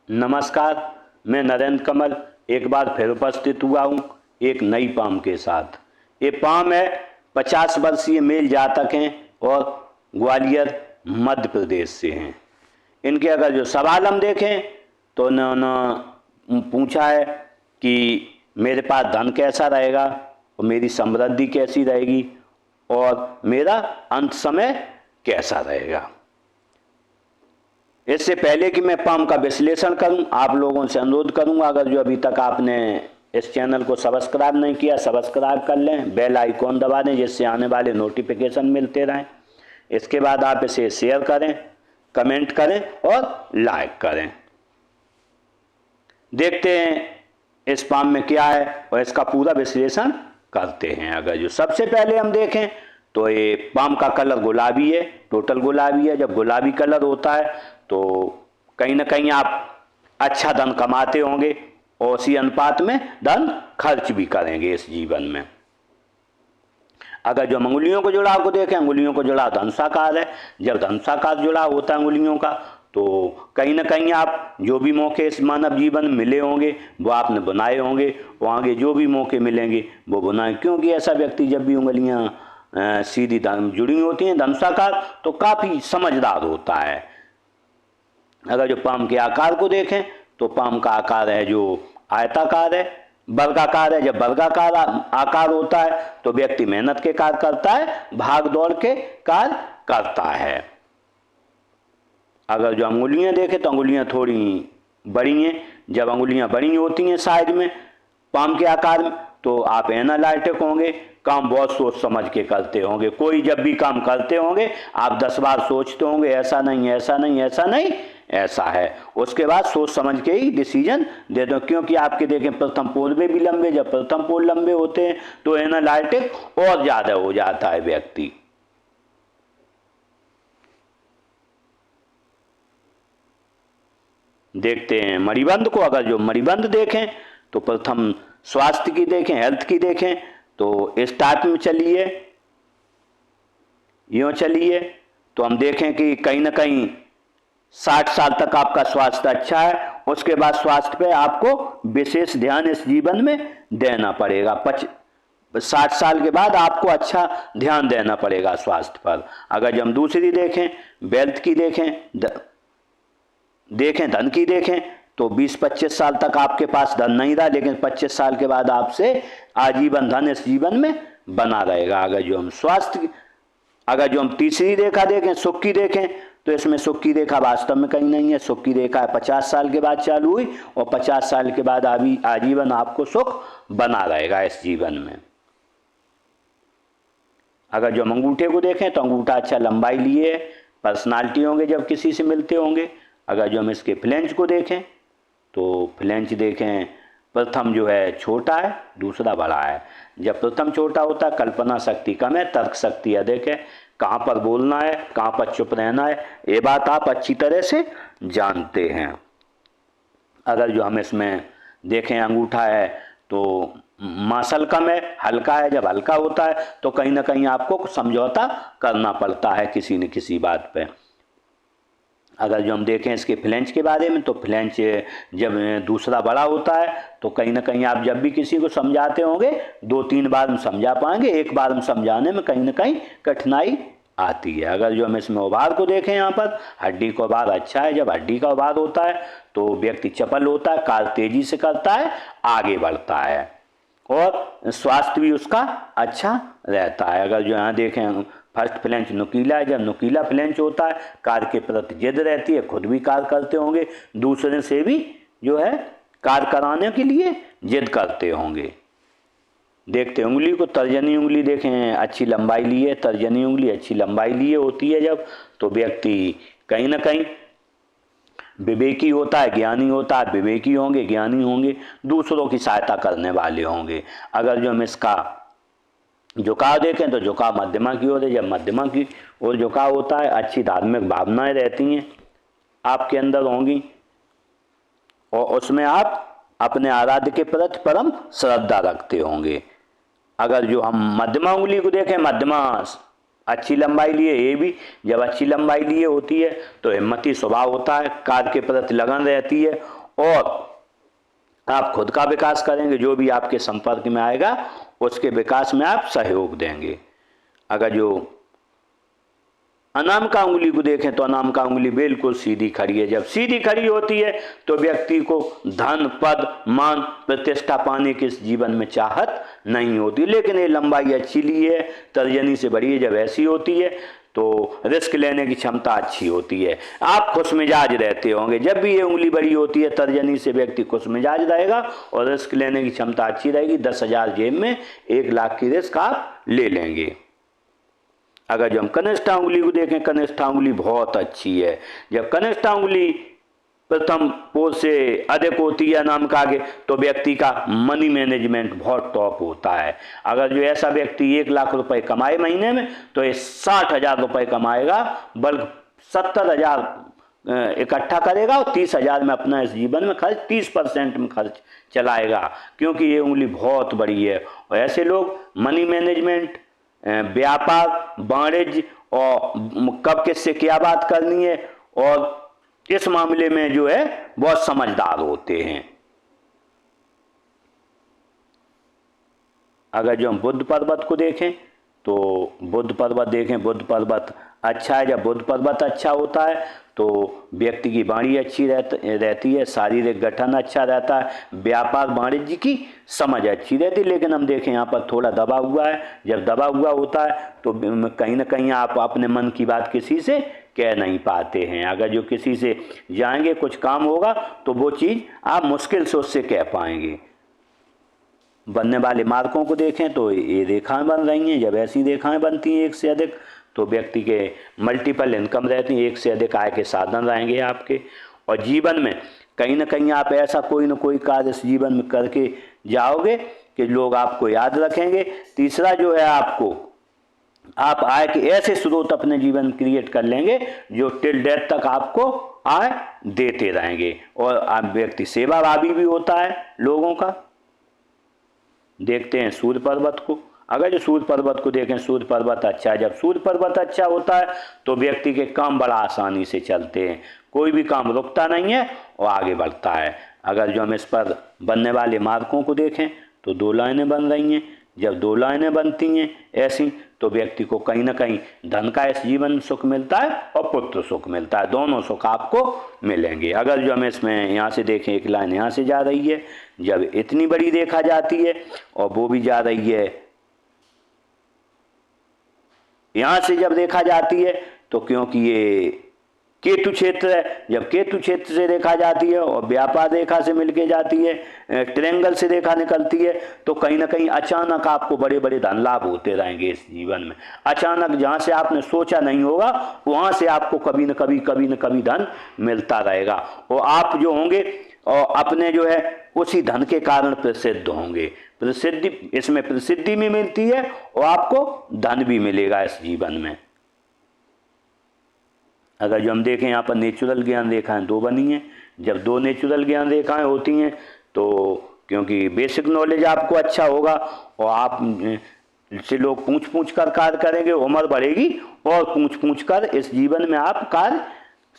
नमस्कार, मैं नरेंद्र कमल एक बार फिर उपस्थित हुआ हूँ एक नई पाम के साथ। ये पाम है 50 वर्षीय मेल जातक हैं और ग्वालियर मध्य प्रदेश से हैं। इनके अगर जो सवाल हम देखें तो उन्होंने पूछा है कि मेरे पास धन कैसा रहेगा और मेरी समृद्धि कैसी रहेगी और मेरा अंत समय कैसा रहेगा। इससे पहले कि मैं पाम का विश्लेषण करूं, आप लोगों से अनुरोध करूंगा, अगर जो अभी तक आपने इस चैनल को सब्सक्राइब नहीं किया, सब्सक्राइब कर लें, बेल आइकॉन दबा दें जिससे आने वाले नोटिफिकेशन मिलते रहें। इसके बाद आप इसे शेयर करें, कमेंट करें और लाइक करें। देखते हैं इस पाम में क्या है और इसका पूरा विश्लेषण करते हैं। अगर जो सबसे पहले हम देखें तो ये पाम का कलर गुलाबी है, टोटल गुलाबी है। जब गुलाबी कलर होता है तो कहीं ना कहीं आप अच्छा धन कमाते होंगे और उसी अनुपात में धन खर्च भी करेंगे इस जीवन में। अगर जो अंगुलियों को जुड़ाव को देखें, अंगुलियों को जुड़ाव धनुषाकार है। जब धनुषाकार जुड़ाव होता है अंगुलियों का तो कहीं ना कहीं आप जो भी मौके इस मानव जीवन में मिले होंगे वो आपने बनाए होंगे और आगे जो भी मौके मिलेंगे वो बनाए, क्योंकि ऐसा व्यक्ति जब भी उंगलियां सीधी जुड़ी होती हैं धनुषाकार तो काफ़ी समझदार होता है। अगर जो पाम के आकार को देखें तो पाम का आकार है जो आयताकार है, वर्गाकार है। जब वर्गाकार आकार होता है तो व्यक्ति मेहनत के कार्य करता है, भाग दौड़ के कार्य करता है। अगर जो अंगुलियां देखें तो अंगुलियां थोड़ी बड़ी हैं। जब अंगुलियां बड़ी होती हैं साइड में पाम के आकार में तो आप एनालिटिक होंगे, काम बहुत सोच समझ के करते होंगे। कोई जब भी काम करते होंगे आप 10 बार सोचते होंगे, ऐसा नहीं, ऐसा नहीं, ऐसा नहीं, ऐसा है। उसके बाद सोच समझ के ही डिसीजन दे दो, क्योंकि आपके देखें प्रथम पोल में भी लंबे, जब प्रथम पोल लंबे होते हैं तो एनालिटिक और ज़्यादा हो जाता है व्यक्ति। देखते हैं मणिबंध को। अगर जो मणिबंध देखें तो प्रथम स्वास्थ्य की देखें, हेल्थ की देखें तो इस टाइप में चलिए, यूँ चलिए तो हम देखें कि कहीं ना कहीं 60 साल तक आपका स्वास्थ्य अच्छा है। उसके बाद स्वास्थ्य पे आपको विशेष ध्यान इस जीवन में देना पड़ेगा। 60 साल के बाद आपको अच्छा ध्यान देना पड़ेगा स्वास्थ्य पर। अगर हम दूसरी देखें, वेल्थ की देखें धन की देखें तो 20-25 साल तक आपके पास धन नहीं रहा, लेकिन 25 साल के बाद आपसे आजीवन धन इस जीवन में बना रहेगा। अगर जो हम तीसरी रेखा देखें, सुख की देखें तो इसमें सुख की रेखा वास्तव में कहीं नहीं है। सुख की रेखा 50 साल के बाद चालू हुई और 50 साल के बाद आजीवन आपको सुख बना रहेगा इस जीवन में। अगर जो हम अंगूठे को देखें तो अंगूठा अच्छा लंबाई लिए है, पर्सनालिटी होंगे जब किसी से मिलते होंगे। अगर जो हम इसके फ्लेंच को देखें तो फ्लेंच देखें, प्रथम जो है छोटा है, दूसरा बड़ा है। जब प्रथम छोटा होता है कल्पना शक्ति कम है, तर्क शक्ति अधिक है। कहाँ पर बोलना है, कहाँ पर चुप रहना है, ये बात आप अच्छी तरह से जानते हैं। अगर जो हम इसमें देखें अंगूठा है तो मासल कम है, हल्का है। जब हल्का होता है तो कहीं ना कहीं आपको समझौता करना पड़ता है किसी न किसी बात पे। अगर जो हम देखें इसके फ्लेंच के बारे में तो फ्लेंच जब दूसरा बड़ा होता है तो कहीं ना कहीं आप जब भी किसी को समझाते होंगे 2-3 बार में समझा पाएंगे, एक बार में समझाने में कहीं ना कहीं कठिनाई आती है। अगर जो हम इसमें उभार को देखें, यहाँ पर हड्डी का उभार अच्छा है। जब हड्डी का उभार होता है तो व्यक्ति चपल होता है, कार्य तेजी से करता है, आगे बढ़ता है और स्वास्थ्य भी उसका अच्छा रहता है। अगर जो यहाँ देखें फर्स्ट फ्लेंच नुकीला है। जब नुकीला फ्लेंच होता है कार्य के प्रति जिद रहती है, खुद भी कार्य करते होंगे, दूसरे से भी जो है कार्य कराने के लिए जिद करते होंगे। देखते उंगली को, तर्जनी उंगली देखें अच्छी लंबाई लिए, तर्जनी उंगली अच्छी लंबाई लिए होती है जब तो व्यक्ति कहीं ना कहीं विवेकी होता है, ज्ञानी होता है। विवेकी होंगे, ज्ञानी होंगे, दूसरों की सहायता करने वाले होंगे। अगर जो हम इसका झुकाव देखें तो झुकाव मध्यमा की ओर है। जब मध्यमा की ओर झुकाव होता है अच्छी धार्मिक भावनाएं रहती हैं आपके अंदर होंगी और उसमें आप अपने आराध्य के प्रति परम श्रद्धा रखते होंगे। अगर जो हम मध्यमा उंगली को देखें, मध्यमा अच्छी लंबाई लिए, ये भी जब अच्छी लंबाई लिए होती है तो हिम्मती स्वभाव होता है, कार्य के प्रति लगन रहती है और आप खुद का विकास करेंगे, जो भी आपके संपर्क में आएगा उसके विकास में आप सहयोग देंगे। अगर जो अनामिका अंगुली को देखें तो अनामिका अंगुली बिल्कुल सीधी खड़ी है। जब सीधी खड़ी होती है तो व्यक्ति को धन, पद, मान, प्रतिष्ठा पाने की इस जीवन में चाहत नहीं होती। लेकिन ये लंबाई अच्छी ली है, तर्जनी से बड़ी है, जब ऐसी होती है तो रिस्क लेने की क्षमता अच्छी होती है। आप खुश मिजाज रहते होंगे, जब भी ये उंगली बड़ी होती है तर्जनी से व्यक्ति खुश मिजाज रहेगा और रिस्क लेने की क्षमता अच्छी रहेगी। 10,000 जेब में 1,00,000 की रिस्क आप ले लेंगे। अगर जो हम कनिष्ठा उंगली को देखें, कनिष्ठा उंगली बहुत अच्छी है। जब कनिष्ठा उंगली प्रथम पोज से अधिक होती है अनामिका आगे तो व्यक्ति का मनी मैनेजमेंट बहुत टॉप होता है। अगर जो ऐसा व्यक्ति 1,00,000 रुपए कमाए महीने में तो ये 60,000 रुपए कमाएगा, बल्कि 70,000 इकट्ठा करेगा और 30,000 में अपना इस जीवन में खर्च 30% में खर्च चलाएगा, क्योंकि ये उंगली बहुत बड़ी है। और ऐसे लोग मनी मैनेजमेंट, व्यापार, वाणिज्य और कब किससे क्या बात करनी है और इस मामले में जो है बहुत समझदार होते हैं। अगर जो हम बुध पर्वत को देखें तो बुध पर्वत देखें, बुध पर्वत अच्छा है। जब बुध पर्वत अच्छा होता है तो व्यक्ति की वाणी अच्छी रहती है, शारीरिक गठन अच्छा रहता है, व्यापार वाणिज्य की समझ अच्छी रहती है। लेकिन हम देखें यहाँ पर थोड़ा दबा हुआ है। जब दबा हुआ होता है तो कहीं ना कहीं आप अपने मन की बात किसी से कह नहीं पाते हैं। अगर जो किसी से जाएंगे कुछ काम होगा तो वो चीज़ आप मुश्किल से उससे कह पाएंगे। बनने वाले मार्कों को देखें तो ये रेखाएं बन रही हैं। जब ऐसी रेखाएं बनती हैं एक से अधिक तो व्यक्ति के मल्टीपल इनकम रहती हैं, एक से अधिक आय के साधन रहेंगे आपके। और जीवन में कहीं ना कहीं आप ऐसा कोई ना कोई कार्य इस जीवन में करके जाओगे कि लोग आपको याद रखेंगे। तीसरा जो है आप आय के ऐसे स्रोत अपने जीवन क्रिएट कर लेंगे जो टिल डेथ तक आपको आय देते रहेंगे। और आप व्यक्ति सेवाभावी भी होता है लोगों का। देखते हैं सूर्य पर्वत को। अगर जो सूर्य पर्वत को देखें, सूर्य पर्वत अच्छा है। जब सूर्य पर्वत अच्छा होता है तो व्यक्ति के काम बड़ा आसानी से चलते हैं, कोई भी काम रुकता नहीं है और आगे बढ़ता है। अगर जो हम इस पर बनने वाले मार्कों को देखें तो 2 लाइनें बन रही हैं। जब 2 लाइनें बनती हैं ऐसी तो व्यक्ति को कहीं ना कहीं धन का इस जीवन में सुख मिलता है और पुत्र सुख मिलता है, दोनों सुख आपको मिलेंगे। अगर जो हम इसमें यहाँ से देखें, एक लाइन यहाँ से जा रही है, जब इतनी बड़ी देखा जाती है और वो भी जा रही है यहाँ से जब देखा जाती है तो क्योंकि ये केतु क्षेत्र है, जब केतु क्षेत्र से देखा जाती है और व्यापार रेखा से मिलके जाती है, ट्रायंगल से रेखा निकलती है तो कहीं ना कहीं अचानक आपको बड़े बड़े धन लाभ होते रहेंगे इस जीवन में। अचानक जहाँ से आपने सोचा नहीं होगा वहाँ से आपको कभी न कभी धन मिलता रहेगा और आप जो होंगे और अपने जो है उसी धन के कारण प्रसिद्ध होंगे। प्रसिद्धि, इसमें प्रसिद्धि भी मिलती है और आपको धन भी मिलेगा इस जीवन में। अगर जो हम देखें यहाँ पर नेचुरल ज्ञान रेखाएं 2 बनी हैं। जब 2 नेचुरल ज्ञान रेखाएं होती हैं तो क्योंकि बेसिक नॉलेज आपको अच्छा होगा और आप से लोग पूछ कर कार्य करेंगे, उम्र बढ़ेगी और पूछ कर इस जीवन में आप कार्य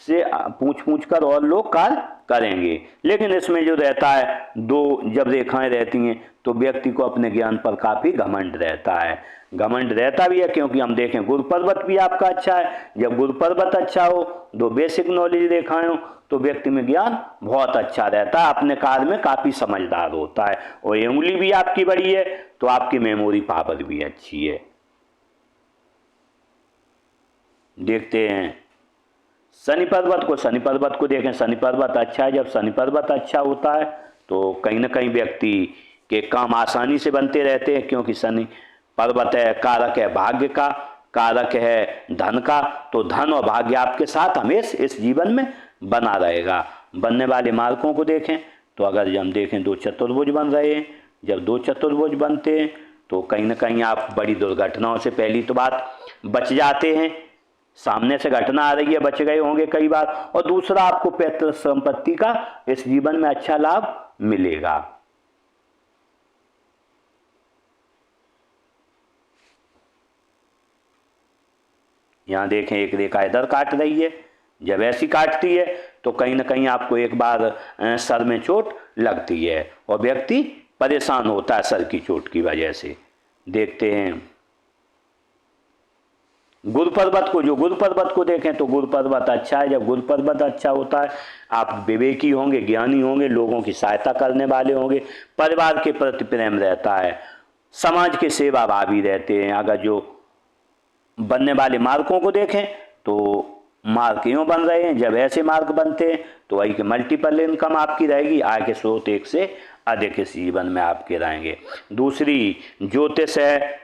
से पूछ कर और लोग कार्य करेंगे। लेकिन इसमें जो रहता है 2 जब रेखाएं रहती हैं तो व्यक्ति को अपने ज्ञान पर काफ़ी घमंड रहता है। घमंड रहता भी है क्योंकि हम देखें गुरु पर्वत भी आपका अच्छा है। जब गुरु पर्वत अच्छा हो, 2 बेसिक नॉलेज रेखाएं हो तो व्यक्ति में ज्ञान बहुत अच्छा रहता है, अपने कार्य में काफ़ी समझदार होता है। और ये उंगली भी आपकी बड़ी है तो आपकी मेमोरी पावर भी अच्छी है। देखते हैं शनि पर्वत को देखें। शनि पर्वत अच्छा है। जब शनि पर्वत अच्छा होता है तो कहीं ना कहीं व्यक्ति के काम आसानी से बनते रहते हैं क्योंकि शनि पर्वत है, कारक है भाग्य का, कारक है धन का, तो धन और भाग्य आपके साथ हमेशा इस जीवन में बना रहेगा। बनने वाले मार्कों को देखें तो अगर हम देखें 2 चतुर्भुज बन रहे हैं। जब 2 चतुर्भुज बनते हैं तो कहीं ना कहीं आप बड़ी दुर्घटनाओं से पहली तो बात बच जाते हैं, सामने से घटना आ रही है बच गए होंगे कई बार, और दूसरा आपको पैतृक संपत्ति का इस जीवन में अच्छा लाभ मिलेगा। यहाँ देखें एक रेखा इधर काट रही है, जब ऐसी काटती है तो कहीं ना कहीं आपको एक बार सर में चोट लगती है और व्यक्ति परेशान होता है सर की चोट की वजह से। देखते हैं गुरु पर्वत को, जो गुरु पर्वत को देखें तो गुरु पर्वत अच्छा है। जब गुरु पर्वत अच्छा होता है आप विवेकी होंगे, ज्ञानी होंगे, लोगों की सहायता करने वाले होंगे, परिवार के प्रति प्रेम रहता है, समाज के सेवा भावी रहते हैं। अगर जो बनने वाले मार्कों को देखें तो मार्क क्यों बन रहे हैं, जब ऐसे मार्क बनते हैं तो वही के मल्टीपल इनकम आपकी रहेगी, आय के स्रोत एक से अधिक इस जीवन में आपके रहेंगे। दूसरी ज्योतिष है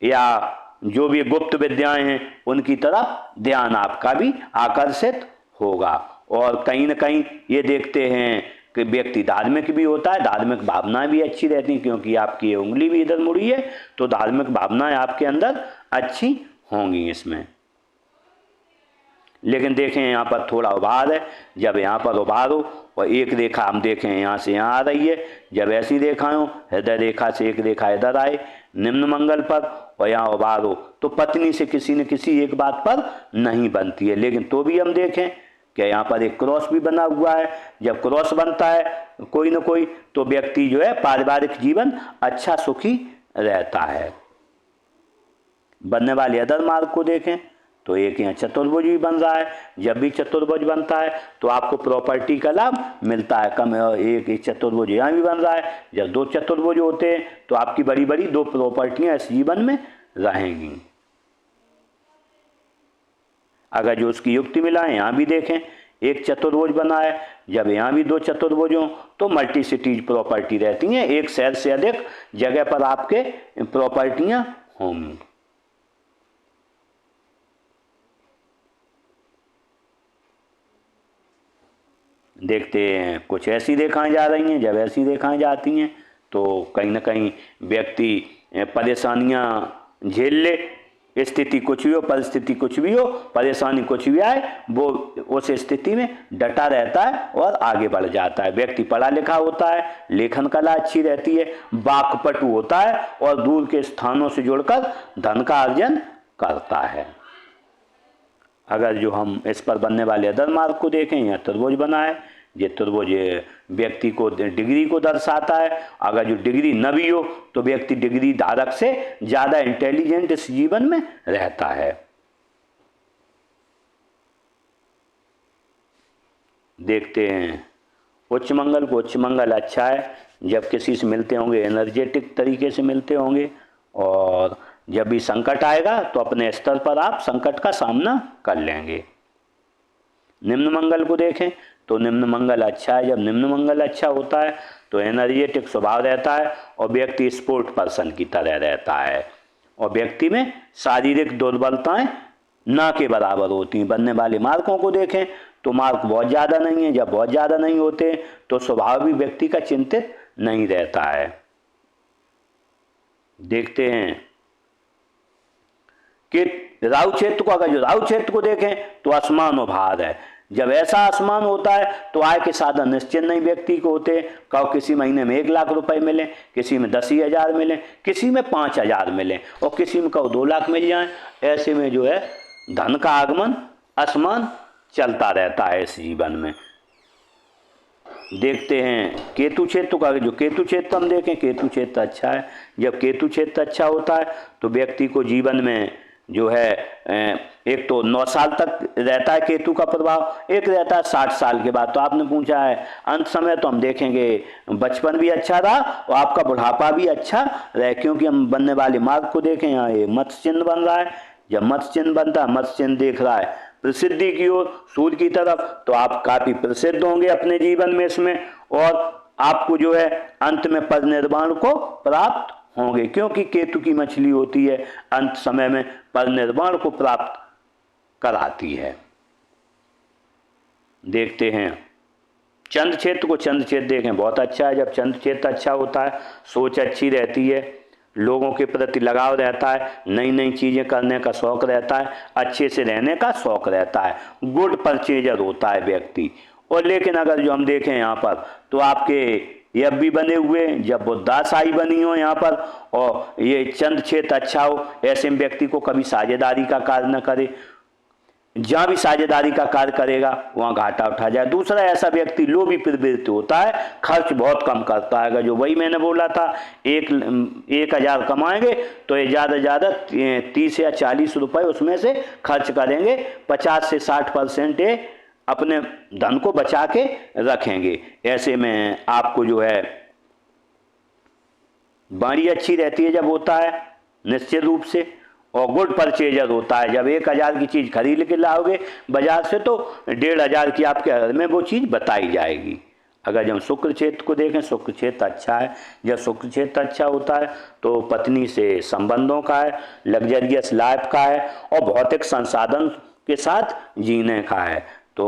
या जो भी गुप्त विद्याएं हैं उनकी तरफ ध्यान आपका भी आकर्षित होगा। और कहीं ना कहीं ये देखते हैं कि व्यक्ति धार्मिक भी होता है, धार्मिक भावनाएं भी अच्छी रहती हैं, क्योंकि आपकी ये उंगली भी इधर मुड़ी है तो धार्मिक भावनाएं आपके अंदर अच्छी होंगी इसमें। लेकिन देखें यहाँ पर थोड़ा उभार है, जब यहाँ पर उभार हो और एक रेखा हम देखें यहाँ से यहाँ आ रही है, जब ऐसी रेखाएं हो, हृदय रेखा से एक रेखा इधर आए निम्न मंगल पर और यहाँ उभार हो तो पत्नी से किसी न किसी एक बात पर नहीं बनती है। लेकिन तो भी हम देखें कि यहाँ पर एक क्रॉस भी बना हुआ है, जब क्रॉस बनता है कोई न कोई तो व्यक्ति जो है पारिवारिक जीवन अच्छा सुखी रहता है। बनने वाले अदर मार्ग को देखें तो एक यहाँ चतुर्भुज भी बन रहा है, जब भी चतुर्भुज बनता है तो आपको प्रॉपर्टी का लाभ मिलता है। कम एक चतुर्भुज यहाँ भी बन रहा है, जब दो चतुर्भुज होते हैं तो आपकी बड़ी बड़ी दो प्रॉपर्टियां इस जीवन में रहेंगी। अगर जो उसकी युक्ति मिलाएं यहाँ भी देखें एक चतुर्भुज बना है, जब यहाँ भी दो चतुर्भुज हों तो मल्टी सिटीज प्रॉपर्टी रहती हैं, एक शहर से अधिक जगह पर आपके प्रॉपर्टियां होंगी। देखते हैं कुछ ऐसी रेखाएं जा रही हैं, जब ऐसी रेखाएं जाती हैं तो कहीं ना कहीं व्यक्ति परेशानियां झेल ले, स्थिति कुछ भी हो, परिस्थिति कुछ भी हो, परेशानी कुछ भी आए वो उस स्थिति में डटा रहता है और आगे बढ़ जाता है। व्यक्ति पढ़ा लिखा होता है, लेखन कला अच्छी रहती है, वाक्पटु होता है और दूर के स्थानों से जुड़कर धन का अर्जन करता है। अगर जो हम इस पर बनने वाले अदर मार्ग को देखें, यहाँ त्रिभुज बना है, ये त्रिभुज व्यक्ति को डिग्री को दर्शाता है। अगर जो डिग्री न भी हो तो व्यक्ति डिग्री धारक से ज़्यादा इंटेलिजेंट इस जीवन में रहता है। देखते हैं उच्च मंगल को, उच्च मंगल अच्छा है, जब किसी से मिलते होंगे एनर्जेटिक तरीके से मिलते होंगे और जब भी संकट आएगा तो अपने स्तर पर आप संकट का सामना कर लेंगे। निम्न मंगल को देखें तो निम्न मंगल अच्छा है, जब निम्न मंगल अच्छा होता है तो एनर्जेटिक स्वभाव रहता है और व्यक्ति स्पोर्ट पर्सन की तरह रहता है और व्यक्ति में शारीरिक दुर्बलताएं ना के बराबर होती हैं। बनने वाले मार्कों को देखें तो मार्क बहुत ज़्यादा नहीं है, जब बहुत ज़्यादा नहीं होते तो स्वभाव भी व्यक्ति का चिंतित नहीं रहता है। देखते हैं कि राहु क्षेत्र को, अगर जो राहु क्षेत्र को देखें तो आसमान और भार है, जब ऐसा आसमान होता है तो आय के साधन निश्चित नहीं व्यक्ति को होते। कहो किसी महीने में 1 लाख रुपए मिले, किसी में 10,000 मिले, किसी में 5,000 मिले और किसी में कहो 2 लाख मिल जाए। ऐसे में जो है धन का आगमन आसमान चलता रहता है इस जीवन में। देखते हैं केतु क्षेत्र का, जो केतु क्षेत्र हम देखें केतु क्षेत्र अच्छा है, जब केतु क्षेत्र अच्छा होता है तो व्यक्ति को जीवन में जो है एक तो 9 साल तक रहता है केतु का प्रभाव, एक रहता है 60 साल के बाद। तो आपने पूछा है अंत समय, तो हम देखेंगे बचपन भी अच्छा रहा और आपका बुढ़ापा भी अच्छा रहे, क्योंकि हम बनने वाले मार्ग को देखें यहाँ ये मत्स्य चिन्ह बन रहा है। जब मत्स्य चिन्ह बनता है, मत्स्य चिन्ह देख रहा है प्रसिद्धि की ओर, सूर्य की तरफ, तो आप काफी प्रसिद्ध होंगे अपने जीवन में इसमें और आपको जो है अंत में पद निर्वाण को प्राप्त होंगे, क्योंकि केतु की मछली होती है, अंत समय में पद निर्वाण को प्राप्त कराती है। देखते हैं चंद्र क्षेत्र को, चंद्र क्षेत्र देखें बहुत अच्छा है, जब चंद्र क्षेत्र अच्छा होता है सोच अच्छी रहती है, लोगों के प्रति लगाव रहता है, नई नई चीज़ें करने का शौक रहता है, अच्छे से रहने का शौक रहता है, गुड परचेजर होता है व्यक्ति। और लेकिन अगर जो हम देखें यहाँ पर तो आपके ये अब भी बने हुए हैं। जब बुद्धाशाही बनी हो यहाँ पर और ये चंद्र क्षेत्र अच्छा हो, ऐसे में व्यक्ति को कभी साझेदारी का कार्य न करे। जहाँ भी साझेदारी का कार्य करेगा वहाँ घाटा उठा जाए। दूसरा, ऐसा व्यक्ति लोभी प्रवृत्ति होता है, खर्च बहुत कम करता है। जो वही मैंने बोला था, 1,000 कमाएंगे तो ये ज़्यादा ज़्यादा 30 या 40 रुपए उसमें से खर्च करेंगे, 50 से 60% ये अपने धन को बचा के रखेंगे। ऐसे में आपको जो है बाड़ी अच्छी रहती है जब होता है निश्चित रूप से। और गुड परचेजर होता है, जब 1,000 की चीज़ खरीद के लाओगे बाजार से तो 1,500 की आपके घर में वो चीज़ बताई जाएगी। अगर जब शुक्र क्षेत्र को देखें, शुक्र क्षेत्र अच्छा है। जब शुक्र क्षेत्र अच्छा होता है तो पत्नी से संबंधों का है, लग्जरियस लाइफ का है और भौतिक संसाधन के साथ जीने का है। तो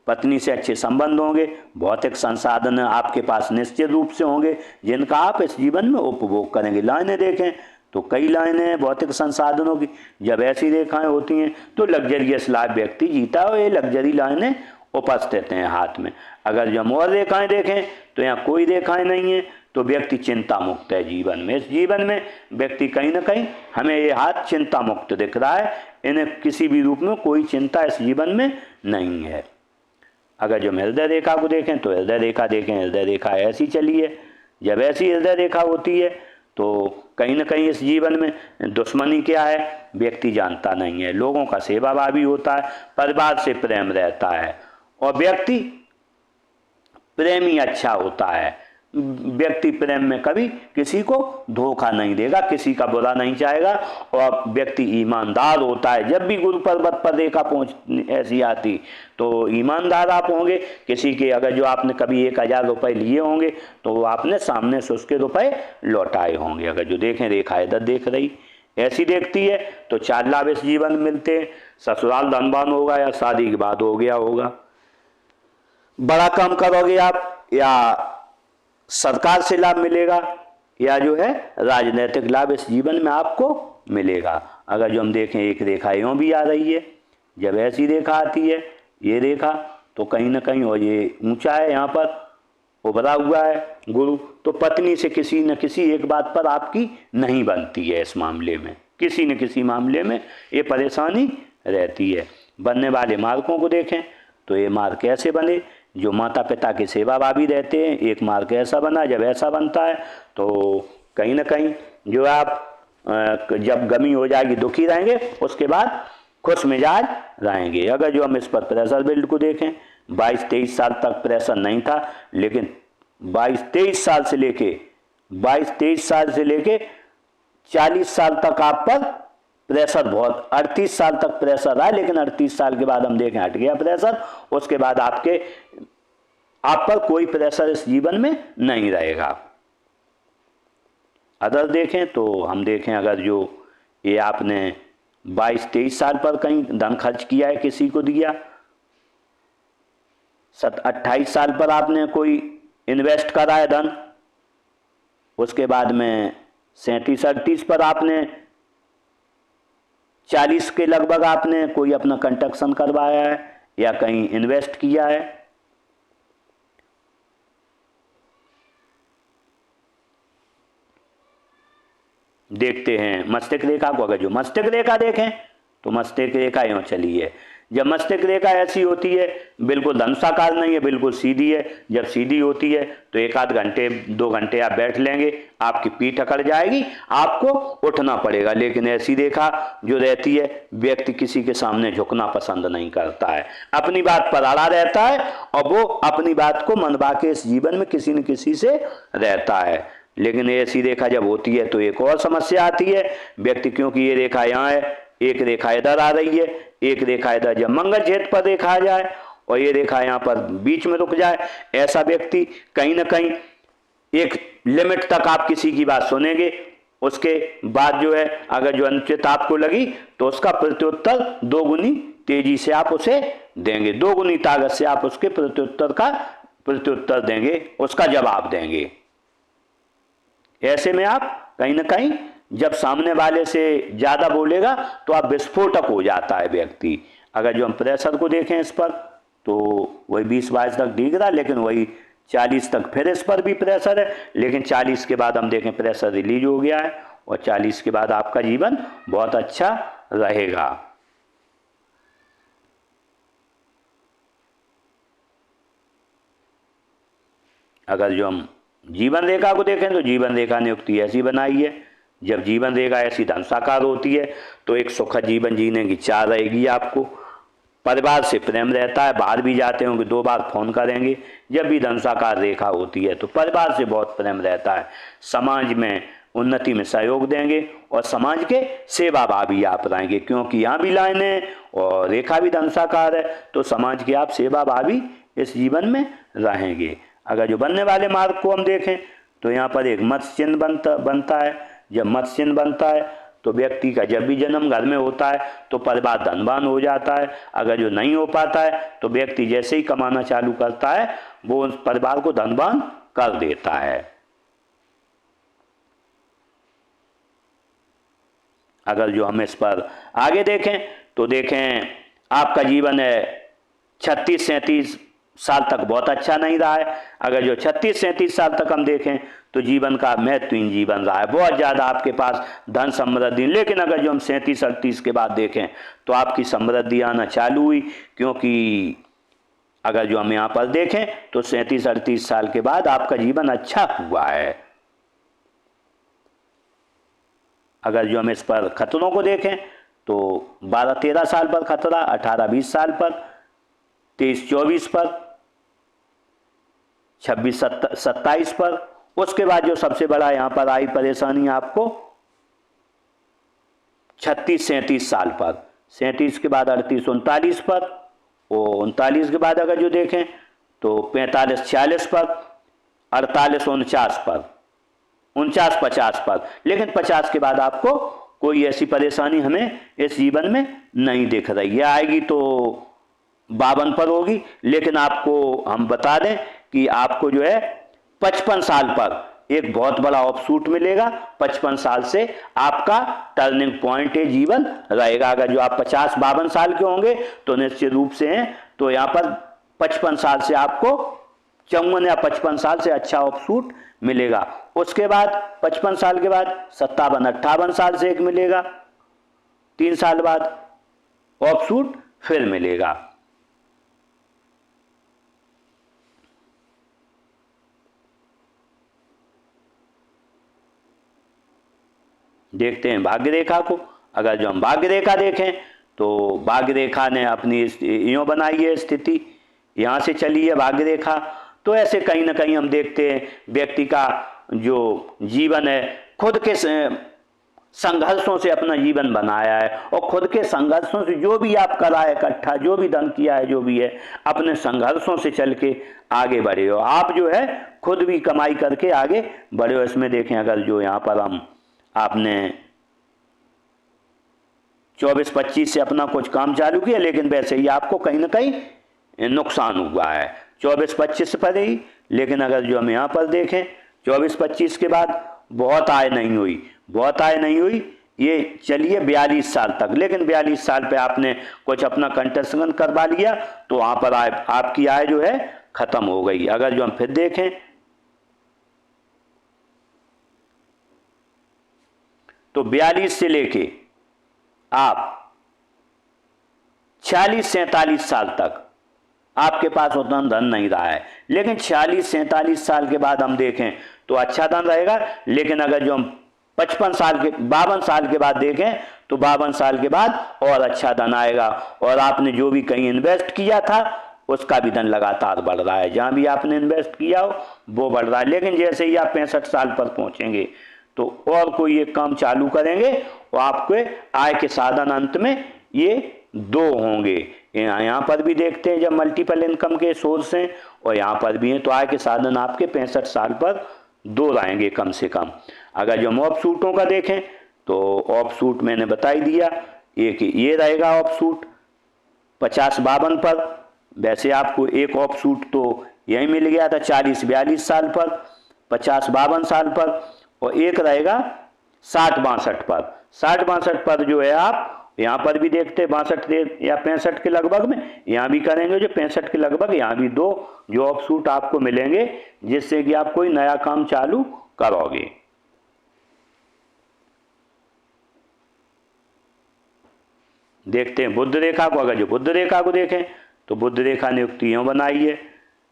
पत्नी से अच्छे संबंध होंगे, भौतिक संसाधन आपके पास निश्चित रूप से होंगे जिनका आप इस जीवन में उपभोग करेंगे। लाइनें देखें तो कई लाइनें हैं भौतिक संसाधनों की। जब ऐसी रेखाएं होती हैं तो लग्जरियस लाइफ व्यक्ति जीता है और ये लग्जरी लाइनें उपस्थित हैं हाथ में। अगर जब और रेखाएं देखें तो यहाँ कोई रेखाएं नहीं है तो व्यक्ति चिंता मुक्त है जीवन में। इस जीवन में व्यक्ति कहीं ना कहीं, हमें ये हाथ चिंता मुक्त दिख रहा है, इन्हें किसी भी रूप में कोई चिंता इस जीवन में नहीं है। अगर जो हृदय रेखा को देखें तो हृदय रेखा देखें, हृदय रेखा ऐसी चली है। जब ऐसी हृदय रेखा होती है तो कहीं ना कहीं इस जीवन में दुश्मनी क्या है व्यक्ति जानता नहीं है। लोगों का सेवाभावी होता है, परिवार से प्रेम रहता है और व्यक्ति प्रेमी अच्छा होता है। व्यक्ति प्रेम में कभी किसी को धोखा नहीं देगा, किसी का बुरा नहीं चाहेगा और व्यक्ति ईमानदार होता है। जब भी गुरु पर्वत पर रेखा पहुंच ऐसी आती तो ईमानदार आप होंगे। किसी के अगर जो आपने कभी 1,000 रुपए लिए होंगे तो आपने सामने से उसके रुपए लौटाए होंगे। अगर जो देखें रेखा इधर देख रही ऐसी देखती है तो 4 लाभ इस जीवन में मिलते हैं। ससुराल धनवान होगा या शादी के बाद हो गया होगा, बड़ा काम करोगे आप या सरकार से लाभ मिलेगा या जो है राजनीतिक लाभ इस जीवन में आपको मिलेगा। अगर जो हम देखें एक रेखा यूं भी आ रही है, जब ऐसी रेखा आती है ये रेखा तो कहीं ना कहीं और ये ऊंचा है, यहाँ पर उभरा हुआ है गुरु, तो पत्नी से किसी न किसी एक बात पर आपकी नहीं बनती है। इस मामले में किसी न किसी मामले में ये परेशानी रहती है। बनने वाले मार्गों को देखें तो ये मार्ग कैसे बने, जो माता पिता की सेवाभावी रहते हैं। एक मार्ग ऐसा बना, जब ऐसा बनता है तो कहीं ना कहीं जो आप जब गमी हो जाएगी दुखी रहेंगे, उसके बाद खुश मिजाज रहेंगे। अगर जो हम इस पर प्रेशर बिल्ड को देखें, 22-23 साल तक प्रेशर नहीं था, लेकिन 22-23 साल से लेके 40 साल तक आप पर प्रेशर बहुत, 38 साल तक प्रेशर रहा, लेकिन 38 साल के बाद हम देखें हट गया प्रेशर। उसके बाद आप पर कोई प्रेशर इस जीवन में नहीं रहेगा। अदर देखें तो हम देखें अगर जो ये आपने 22-23 साल पर कहीं धन खर्च किया है, किसी को दिया, 28 साल पर आपने कोई इन्वेस्ट करा है धन, उसके बाद में 37-38 पर आपने 40 के लगभग आपने कोई अपना कंस्ट्रक्शन करवाया है या कहीं इन्वेस्ट किया है। देखते हैं मस्तिष्क रेखा को। अगर जो मस्तिष्क रेखा देखें तो मस्तिष्क रेखा यूं चली है। जब मस्तिष्क रेखा ऐसी होती है, बिल्कुल धनुषाकार नहीं है, बिल्कुल सीधी है। जब सीधी होती है तो 1-आध घंटे 2 घंटे आप बैठ लेंगे, आपकी पीठ अकड़ जाएगी, आपको उठना पड़ेगा। लेकिन ऐसी रेखा जो रहती है, व्यक्ति किसी के सामने झुकना पसंद नहीं करता है, अपनी बात पर अड़ा रहता है और वो अपनी बात को मनवा के इस जीवन में किसी न किसी से रहता है। लेकिन ऐसी रेखा जब होती है तो एक और समस्या आती है व्यक्ति, क्योंकि ये रेखा यहाँ है, एक रेखा इधर आ रही है, एक रेखा इधर जब मंगल क्षेत्र पर देखा जाए और ये रेखा यहाँ पर बीच में रुक जाए, ऐसा व्यक्ति कहीं ना कहीं एक लिमिट तक आप किसी की बात सुनेंगे, उसके बाद जो है अगर जो अनुचित आपको लगी तो उसका प्रत्युत्तर 2 गुनी तेजी से आप उसे देंगे, 2 गुनी ताकत से आप उसके प्रत्युत्तर देंगे, उसका जवाब देंगे। ऐसे में आप कहीं ना कहीं जब सामने वाले से ज्यादा बोलेगा तो आप विस्फोटक हो जाता है व्यक्ति। अगर जो हम प्रेशर को देखें इस पर तो वही 20-22 तक दिख रहा, लेकिन वही 40 तक फिर इस पर भी प्रेशर है, लेकिन 40 के बाद हम देखें प्रेशर रिलीज हो गया है और 40 के बाद आपका जीवन बहुत अच्छा रहेगा। अगर जो हम जीवन रेखा को देखें तो जीवन रेखा ने युक्ति ऐसी बनाई है, जब जीवन रेखा ऐसी धनुषाकार होती है तो एक सुखद जीवन जीने की चाह रहेगी आपको, परिवार से प्रेम रहता है, बाहर भी जाते होंगे 2 बार फोन करेंगे। जब भी धनुषाकार रेखा होती है तो परिवार से बहुत प्रेम रहता है, समाज में उन्नति में सहयोग देंगे और समाज के सेवा भाव भी आप रहेंगे, क्योंकि यहाँ भी लाइन है और रेखा भी धनुषाकार है तो समाज के आप सेवा भावी इस जीवन में रहेंगे। अगर जो बनने वाले मार्ग को हम देखें तो यहाँ पर एक मत्स्य चिन्ह बनता है। जब मत्स्य चिन्ह बनता है तो व्यक्ति का जब भी जन्म घर में होता है तो परिवार धनवान हो जाता है। अगर जो नहीं हो पाता है तो व्यक्ति जैसे ही कमाना चालू करता है वो उस परिवार को धनवान कर देता है। अगर जो हम इस पर आगे देखें तो देखें आपका जीवन है 36-37 साल तक बहुत अच्छा नहीं रहा है। अगर जो 36-37 साल तक हम देखें तो जीवन का महत्वहीन जीवन रहा है, बहुत ज़्यादा आपके पास धन समृद्धि। लेकिन अगर जो हम 37-38 के बाद देखें तो आपकी समृद्धि आना चालू हुई, क्योंकि अगर जो हम यहाँ पर देखें तो 37-38 साल के बाद आपका जीवन अच्छा हुआ है। अगर जो हम इस पर खतरों को देखें तो 12-13 साल पर खतरा, 18-20 साल पर, 23-24 पर, 26-27 पर। उसके बाद जो सबसे बड़ा यहाँ पर आई परेशानी आपको 36-37 साल पर, 37 के बाद 38-39 पर और 39 के बाद अगर जो देखें तो 45-46 पर, 48-49 पर, 49-50 पर। लेकिन 50 के बाद आपको कोई ऐसी परेशानी हमें इस जीवन में नहीं दिख रही है, आएगी तो 52 पर होगी। लेकिन आपको हम बता दें कि आपको जो है 55 साल पर एक बहुत बड़ा ऑफशूट मिलेगा। 55 साल से आपका टर्निंग पॉइंट है, जीवन रहेगा। अगर जो आप 50-52 साल के होंगे तो निश्चित रूप से हैं तो यहाँ पर 55 साल से आपको 54 या 55 साल से अच्छा ऑफशूट मिलेगा। उसके बाद 55 साल के बाद 57-58 साल से एक मिलेगा, 3 साल बाद ऑफशूट फिर मिलेगा। देखते हैं भाग्य रेखा को। अगर जो हम भाग्य रेखा देखें तो भाग्य रेखा ने अपनी यूँ बनाई है स्थिति, यहाँ से चली है भाग्य रेखा। तो ऐसे कहीं ना कहीं हम देखते हैं व्यक्ति का जो जीवन है खुद के संघर्षों से अपना जीवन बनाया है और खुद के संघर्षों से जो भी आप करा है इकट्ठा, जो भी धन किया है, जो भी है, अपने संघर्षों से चल के आगे बढ़े हो। आप जो है खुद भी कमाई करके आगे बढ़े हो। इसमें देखें अगर जो यहाँ पर हम आपने 24-25 से अपना कुछ काम चालू किया लेकिन वैसे ही आपको कहीं ना कहीं नुकसान हुआ है 24-25 पर ही। लेकिन अगर जो हम यहाँ पर देखें 24-25 के बाद बहुत आय नहीं हुई, ये चलिए 42 साल तक। लेकिन 42 साल पे आपने कुछ अपना कंस्ट्रक्शन करवा लिया तो वहाँ पर आपकी आय जो है खत्म हो गई। अगर जो हम फिर देखें तो 42 से लेके आप 46-47 साल तक आपके पास उतना धन नहीं रहा है। लेकिन 46-47 साल के बाद हम देखें तो अच्छा धन रहेगा। लेकिन अगर जो हम 52 साल के बाद देखें तो 52 साल के बाद और अच्छा धन आएगा और आपने जो भी कहीं इन्वेस्ट किया था उसका भी धन लगातार बढ़ रहा है। जहां भी आपने इन्वेस्ट किया हो वो बढ़ रहा है। लेकिन जैसे ही आप 65 साल पर पहुंचेंगे तो और कोई एक काम चालू करेंगे और आपके आय के साधन अंत में ये 2 होंगे। यहाँ पर भी देखते हैं जब मल्टीपल इनकम के सोर्स हैं और यहाँ पर भी हैं तो आय के साधन आपके 65 साल पर 2 रहेंगे कम से कम। अगर जो हम ऑफशूटों का देखें तो ऑफशूट मैंने बता ही दिया, एक ये रहेगा ऑफशूट 50-52 पर। वैसे आपको एक ऑफशूट तो यही मिल गया था 40-42 साल पर, 50-52 साल पर, और एक रहेगा 60-62 पर। 60-62 पर जो है आप यहाँ पर भी देखते 62 या 65 के लगभग में, यहाँ भी करेंगे जो 65 के लगभग, यहाँ भी 2 जॉब सूट आपको मिलेंगे जिससे कि आप कोई नया काम चालू करोगे। देखते हैं बुध रेखा को। अगर जो बुध रेखा को देखें तो बुध रेखा ने युक्ति यूँ बनाई है।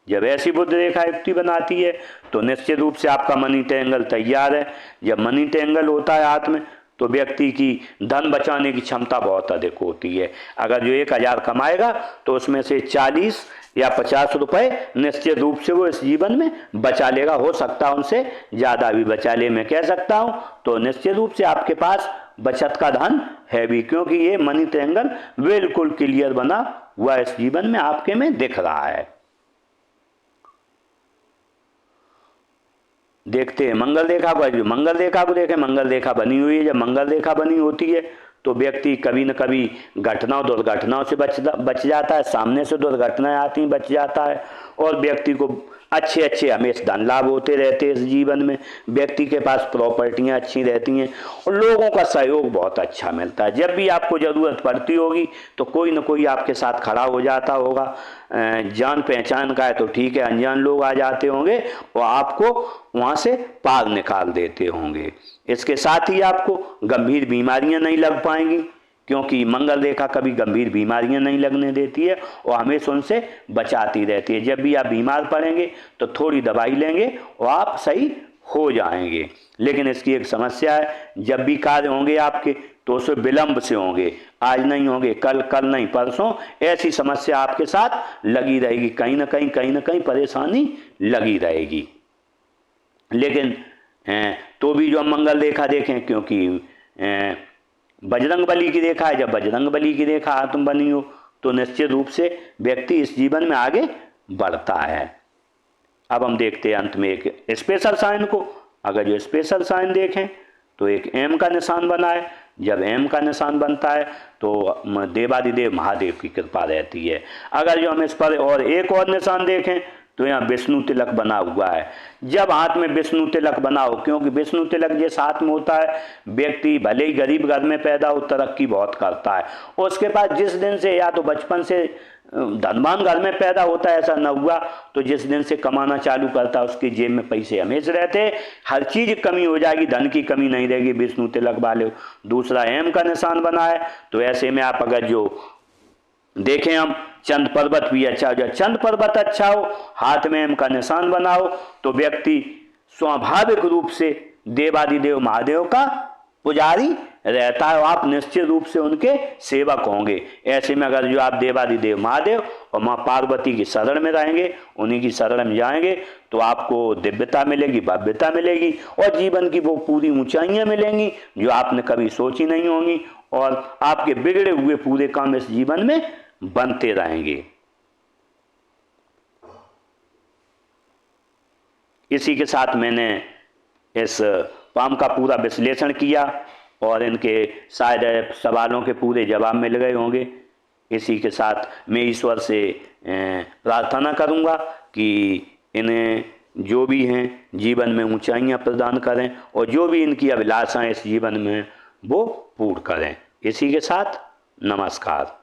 जब ऐसी बुध रेखा युक्ति बनाती है तो निश्चित रूप से आपका मनी ट्रायंगल तैयार है। जब मनी ट्रायंगल होता है हाथ में तो व्यक्ति की धन बचाने की क्षमता बहुत अधिक होती है। अगर जो 1000 कमाएगा तो उसमें से 40 या 50 रुपए निश्चित रूप से वो इस जीवन में बचा लेगा। हो सकता है उनसे ज़्यादा भी बचा ले, मैं कह सकता हूँ। तो निश्चित रूप से आपके पास बचत का धन है भी, क्योंकि ये मनी ट्रायंगल बिल्कुल क्लियर बना हुआ इस जीवन में आपके में दिख रहा है। देखते हैं मंगल रेखा को। जो मंगल रेखा को देखें, मंगल रेखा बनी हुई है। जब मंगल रेखा बनी होती है तो व्यक्ति कभी न कभी घटनाओं दुर्घटनाओं से बच जाता है। सामने से दुर्घटनाएं आती बच जाता है और व्यक्ति को अच्छे हमेशा धन लाभ होते रहते हैं इस जीवन में। व्यक्ति के पास प्रॉपर्टियां अच्छी रहती हैं और लोगों का सहयोग बहुत अच्छा मिलता है। जब भी आपको ज़रूरत पड़ती होगी तो कोई न कोई आपके साथ खड़ा हो जाता होगा। जान पहचान का है तो ठीक है, अनजान लोग आ जाते होंगे और आपको वहाँ से पार निकाल देते होंगे। इसके साथ ही आपको गंभीर बीमारियां नहीं लग पाएंगी, क्योंकि मंगल रेखा कभी गंभीर बीमारियां नहीं लगने देती है और हमेशा उनसे बचाती रहती है। जब भी आप बीमार पड़ेंगे तो थोड़ी दवाई लेंगे और आप सही हो जाएंगे। लेकिन इसकी एक समस्या है, जब भी कार्य होंगे आपके तो उसे विलंब से होंगे। आज नहीं होंगे, कल नहीं परसों, ऐसी समस्या आपके साथ लगी रहेगी। कहीं ना कहीं परेशानी लगी रहेगी। लेकिन तो भी जो हम मंगल रेखा देखें, क्योंकि बजरंग बली की रेखा है, जब बजरंग बली की रेखा हाथ में बनी हो तो निश्चित रूप से व्यक्ति इस जीवन में आगे बढ़ता है। अब हम देखते हैं अंत में एक स्पेशल साइन को। अगर जो स्पेशल साइन देखें तो एक एम का निशान बना है। जब एम का निशान बनता है तो देवादिदेव महादेव की कृपा रहती है। अगर जो हम इस पर और एक और निशान देखें तो यहाँ विष्णु तिलक बना हुआ है। जब हाथ में विष्णु तिलक बना हो, क्योंकि विष्णु तिलक जिस हाथ में होता है, व्यक्ति भले ही गरीब घर में पैदा हो तरक्की बहुत करता है। उसके पास जिस दिन से या तो बचपन से धनवान घर में पैदा होता है, ऐसा न हुआ तो जिस दिन से कमाना चालू करता है उसकी जेब में पैसे हमेशा रहते। हर चीज कमी हो जाएगी, धन की कमी नहीं रहेगी विष्णु तिलक वाले। दूसरा एम का निशान बना है तो ऐसे में आप अगर जो देखें हम चंद पर्वत भी अच्छा हो, जब चंद पर्वत अच्छा हो, हाथ में एम का निशान बना हो तो व्यक्ति स्वाभाविक रूप से देवादिदेव महादेव का पुजारी रहता है और आप निश्चित रूप से उनके सेवक होंगे। ऐसे में अगर जो आप देवादिदेव महादेव और माँ पार्वती की शरण में रहेंगे, उन्हीं की शरण में जाएंगे तो आपको दिव्यता मिलेगी, भव्यता मिलेगी और जीवन की वो पूरी ऊंचाइयां मिलेंगी जो आपने कभी सोची नहीं होंगी और आपके बिगड़े हुए पूरे काम इस जीवन में बनते रहेंगे। इसी के साथ मैंने इस पाम का पूरा विश्लेषण किया और इनके शायद सवालों के पूरे जवाब मिल गए होंगे। इसी के साथ मैं ईश्वर से प्रार्थना करूंगा कि इन्हें जो भी हैं जीवन में ऊंचाइयां प्रदान करें और जो भी इनकी अभिलाषाएं इस जीवन में वो पूर्ण करें। इसी के साथ नमस्कार।